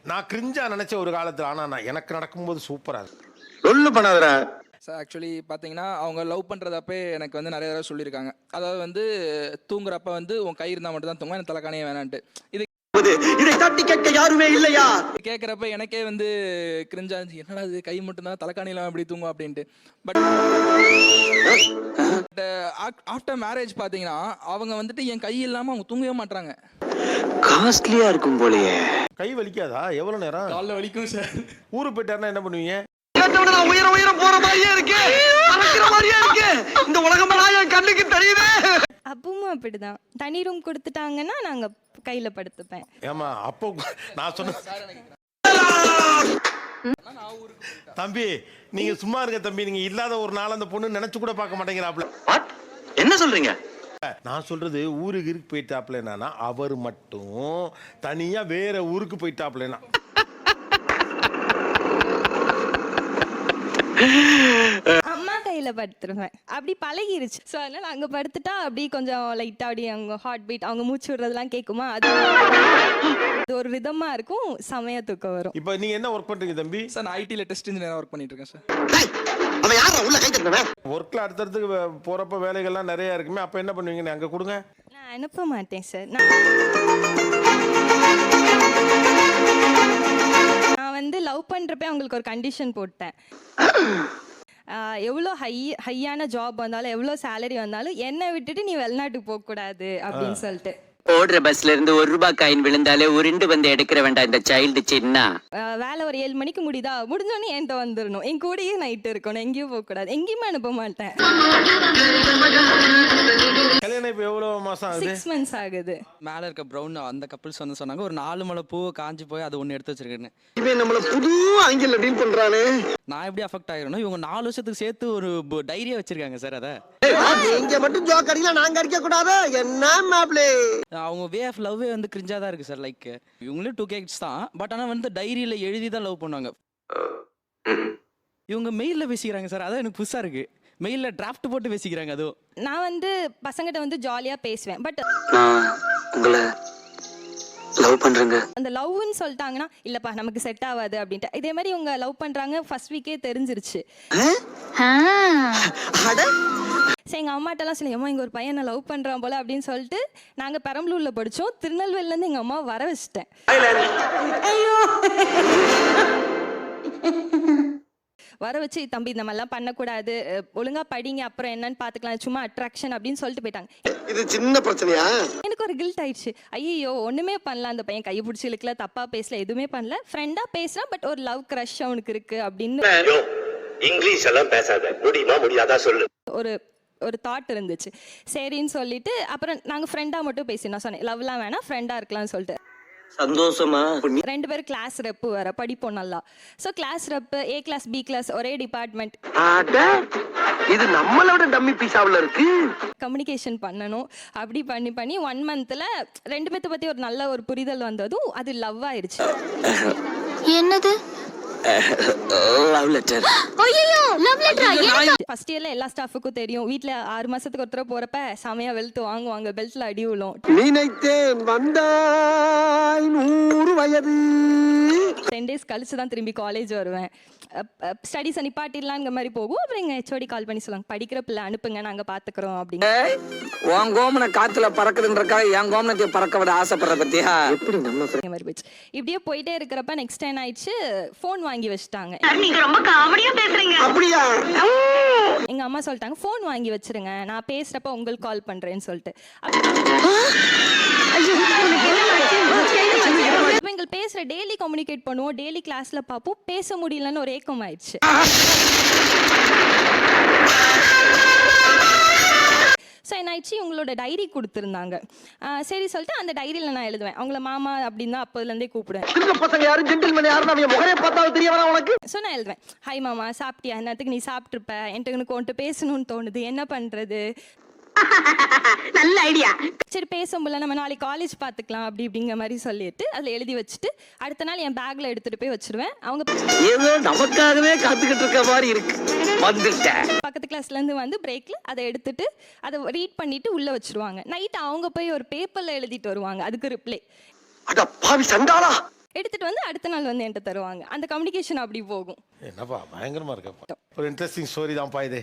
நான் கிரிஞ்சா நினைச்ச ஒரு காலத்துல, ஆனா நான் எனக்கு நடக்கும்போது சூப்பரா இருக்கு. சொல்லு பண்ணாதடா. சார் ஆக்சுவலி பார்த்தீங்கன்னா அவங்க லவ் பண்ணுறதப்பே எனக்கு வந்து நிறைய தடவை சொல்லியிருக்காங்க. அதாவது வந்து தூங்குறப்ப வந்து உன் கை இருந்தால் மட்டும் தான் தூங்குவேன், எனக்கு தலைக்காணியே வேணான்ட்டு. இது இதை தட்டி கேட்க யாருமே இல்லையா? கேட்குறப்ப எனக்கே வந்து கிரிஞ்சா இருந்துச்சு. என்னடா இது கை மட்டும் தான் தலைக்காணிலாம் அப்படி தூங்கும் அப்படின்ட்டு. பட் ஆஃப்டர் மேரேஜ் பார்த்தீங்கன்னா அவங்க வந்துட்டு என் கை இல்லாமல் அவங்க தூங்கவே மாட்டாங்க. காஸ்ட்லியா இருக்கும் போலயே. கை வலிக்காதா? எவ்வளவு நேரம்? காலில் வலிக்கும் சார். ஊருக்கு போயிட்டாருன்னா என்ன பண்ணுவீங்க? உயர உயர போற மாதிரியே இருக்கு, பறக்கிற மாதிரியே இருக்கு. இந்த உலகமெல்லாம் என் கண்ணுக்கு தெரியுது. அப்பவும் அப்படிதான். தனி ரூம் கொடுத்துட்டாங்கன்னா நாங்க கையில படுத்துப்பேன். ஏமா அப்போ நான் சொன்ன தம்பி நீங்க சும்மா இருக்க தம்பி. நீங்க இல்லாத ஒரு நாள் அந்த பொண்ணு நினைச்சு கூட பார்க்க மாட்டேங்கிறாப்ல. என்ன சொல்றீங்க? நான் சொல்றது ஊருக்கு போயிட்டாப்ல என்னன்னா அவர் மட்டும் தனியா வேற ஊருக்கு போயிட்டாப்லனா. அம்மா கையில படுத்துருவேன். அப்படி பழகிருச்சு. ஸோ அதனால அங்க படுத்துட்டா அப்படி கொஞ்சம் லைட்டா அப்படி அவங்க ஹார்ட் பீட் அவங்க மூச்சு விடுறதெல்லாம் கேட்குமா, அது ஒரு விதமா இருக்கும். செமையா தூக்கம் வரும். இப்போ நீங்க என்ன ஒர்க் பண்றீங்க தம்பி? சார் நான் ஐடியில் டெஸ்ட் இன்ஜினியராக ஒர்க் பண்ணிட்டு இருக்கேன் சார். அவன் யாரா உள்ள கை தட்டுறவன்? ஒர்க்ல அடுத்தடுத்து போறப்ப வேலைகள்லாம் நிறைய இருக்குமே, அப்ப என்ன பண்ணுவீங்க? அங்க கொடுங்க. நான் அனுப்ப மாட்டேன் சார். நான் வந்து லவ் பண்றப்ப அவங்களுக்கு ஒரு கண்டிஷன் போட்டேன். எவ்வளோ ஹையான ஜாப் வந்தாலும் எவ்வளோ சேலரி வந்தாலும் என்னை விட்டுட்டு நீ வெளிநாட்டுக்கு போக கூடாது அப்படின்னு சொல்லிட்டு. ஓடுற பஸ்ல இருந்து ₹1 காயின் விழுந்தாலே உருண்டு வந்து எடுக்கிற வேண்டாம் இந்த சைல்டு சின்ன. வேலை ஒரு 7 மணிக்கு முடிஞ்சோடனே என்கிட்ட வந்துடணும். என் கூடயே நைட்டு இருக்கணும். எங்கேயும் போக கூடாது. எங்கேயுமே அனுப்ப மாட்டேன். கல்யாணம் இப்போ எவ்வளவு மாசம் ஆகுது? 6 months ஆகுது. மேலே இருக்க ப்ரௌன் அந்த கப்பிள்ஸ் வந்து சொன்னாங்க ஒரு 4 முளை பூ காஞ்சி போய் அது ஒன்று எடுத்து வச்சிருக்கேன்னு. இவன் நம்மள புது ஆங்கிள் டீல் பண்றானே. நான் எப்படி அஃபெக்ட் ஆகிடணும்? இவங்க 4 வருஷத்துக்கு சேர்த்து ஒரு டைரியா வச்சிருக்காங்க சார். அதை நீங்க மட்டும் ஜோக் அடிக்கலாம், நாங்க அடிக்க கூடாது. என்ன மாப்ளே? அவங்க வே ஆஃப் லவ்வே வந்து கிரிஞ்சா தான் இருக்கு சார். லைக் இவங்களே 2 கிட்ஸ் தான், பட் ஆனால் வந்து டைரியில எழுதி தான் லவ் பண்ணுவாங்க. இவங்க மெயிலில் பேசிக்கிறாங்க சார். அதான் எனக்கு புதுசாக இருக்கு. மெயிலில் டிராஃப்ட் போட்டு பேசிக்கிறாங்க. அதுவும் நான் வந்து பசங்கிட்ட வந்து ஜாலியா பேசுவேன். பட் நான் உங்களை லவ் பண்றேங்க. அந்த லவ்னு சொல்லிட்டாங்கன்னா இல்லப்பா நமக்கு செட் ஆகாது அப்படின்ட்டு. இதே மாதிரி இவங்க லவ் பண்றாங்க ஃபர்ஸ்ட் வீக்கே தெரிஞ்சிருச்சு. சரி எங்கள் அம்மாட்டெல்லாம் சொல்லி அம்மா இங்கே ஒரு பையனை லவ் பண்ணுறான் போல அப்படின்னு சொல்லிட்டு நாங்கள் பெரம்பலூரில் படித்தோம். திருநெல்வேலியிலேருந்து எங்கள் அம்மா வர வச்சிட்டேன். வர வச்சு தம்பி இந்த மாதிரிலாம் பண்ணக்கூடாது, ஒழுங்கா படிங்க, அப்புறம் என்னன்னு பார்த்துக்கலாம், சும்மா அட்ராக்ஷன் அப்படின்னு சொல்லிட்டு போயிட்டாங்க. இது சின்ன பிரச்சனையா? எனக்கு ஒரு கில்ட் ஆயிடுச்சு. ஐயோ ஒன்றுமே பண்ணல, அந்த பையன் கையை பிடிச்சி இழுக்கல, தப்பாக பேசல, எதுவுமே பண்ணல, ஃப்ரெண்டாக பேசுகிறான், பட் ஒரு லவ் க்ரஷ் அவனுக்கு இருக்கு அப்படின்னு. இங்கிலீஷ் எல்லாம் பேசாத, முடியுமா முடியாதா சொல்லு. ஒரு தாட் இருந்துச்சு. சரின்னு சொல்லிட்டு அப்புறம் நாங்கள் ஃப்ரெண்டாக மட்டும் பேசி நான் சொன்னேன் லவ்லாம் வேணாம் ஃப்ரெண்டாக இருக்கலாம்னு சொல்லிட்டு. சந்தோஷமா 2 பேரும் கிளாஸ் ரெப்பு வேற, படிப்போம் நல்லா. So class rep A class B class ஒரே டிபார்ட்மெண்ட். இது நம்மளோட டம்மி பீஸாவில் இருக்கு. கம்யூனிகேஷன் பண்ணணும். அப்படி பண்ணி 1 monthல 2 பேர்த்த பற்றி ஒரு நல்ல ஒரு புரிதல் வந்ததும் அது லவ் ஆயிடுச்சு. என்னது? Love letter. ஐயோ லவ் லெட்டரா? ஃபர்ஸ்ட் இயர்ல எல்லா ஸ்டாஃபுக்கும் தெரியும். வீட்டில் 6 மாசத்துக்கு ஒரு தடவை போறப்ப செமையா வெளுத்து வாங்குவாங்க, பெல்ட்ல அடி விழும். நினைத்தேன் வந்தாய் 100 வயது. 10 days கழிச்சு தான் திரும்பி காலேஜ் வருவேன். ஸ்டடீஸை நிப்பாட்டிடலாங்கிற மாதிரி போகும். அப்புறம் எங்கள் HOD கால் பண்ணி சொல்லுவாங்க படிக்கிற பிள்ளை அனுப்புங்க நாங்கள் பார்த்துக்குறோம் அப்படின்னு. உன் கோமனை காத்துல பறக்குதுன்றக்காக என் கோமனத்தை பறக்க விட ஆசைப்படுற பத்தியா? எப்படி நம்ம மாதிரி போச்சு. இப்படியே போயிட்டே இருக்கிறப்ப நெக்ஸ்ட் டைம் ஆயிடுச்சு, ஃபோன் வாங்கி வச்சுட்டாங்க. நீங்க ரொம்ப காமெடியா பேசுறீங்க. அப்படியா? எங்க அம்மா சொல்லிட்டாங்க ஃபோன் வாங்கி வச்சிருங்க, நான் பேசுறப்ப உங்களுக்கு கால் பண்றேன்னு சொல்லிட்டு. எங்கள் பேசுற டெய்லி கம்யூனிகேட் பண்ணுவோம், டெய்லி கிளாஸ்ல பார்ப்போம், பேச முடியலன்னு ஒரு ஏக்கம் ஆயிடுச்சு. ஸோ என்ன ஆயிடுச்சு, இவங்களோட டைரி கொடுத்துருந்தாங்க. சரி சொல்லிட்டு அந்த டைரியில் நான் எழுதுவேன். அவங்கள மாமா அப்படின்னு தான் அப்போதுலேருந்தே கூப்பிடுவேன். பசங்க யாரும் ஜென்டில்மேன் யாரும் அவங்க முகரே பார்த்தாலும் தெரிய வரா உனக்கு. ஸோ நான் எழுதுவேன் ஹாய் மாமா சாப்பிட்டியா, என்னத்துக்கு நீ சாப்பிட்ருப்ப, எனக்கு உன்ட்டு பேசணும்னு தோணுது, என்ன பண்ணுறது. நல்ல ஐடியா. சரி பேசும்போது நம்ம நாளைக்கு காலேஜ் பார்த்துக்கலாம் அப்படி இப்படிங்கிற மாதிரி சொல்லிட்டு அதில் எழுதி வச்சுட்டு அடுத்த நாள் என் பேக்கில் எடுத்துகிட்டு போய் வச்சுருவேன். அவங்க ஏதோ நமக்காகவே காத்துக்கிட்டு இருக்க மாதிரி இருக்கு. வந்துட்டேன். பக்கத்து கிளாஸ்லேருந்து வந்து பிரேக்கில் அதை எடுத்துட்டு அதை ரீட் பண்ணிட்டு உள்ளே வச்சுருவாங்க. நைட் அவங்க போய் ஒரு பேப்பரில் எழுதிட்டு வருவாங்க, அதுக்கு ரிப்ளை. அட பாவி சண்டாளா. எடுத்துட்டு வந்து அடுத்த நாள் வந்து என்கிட்ட தருவாங்க. அந்த கம்யூனிகேஷன் அப்படி போகும். என்னப்பா பயங்கரமா இருக்கப்பா. ஒரு இன்ட்ரெஸ்டிங் ஸ்டோரி தான்ப்பா இது.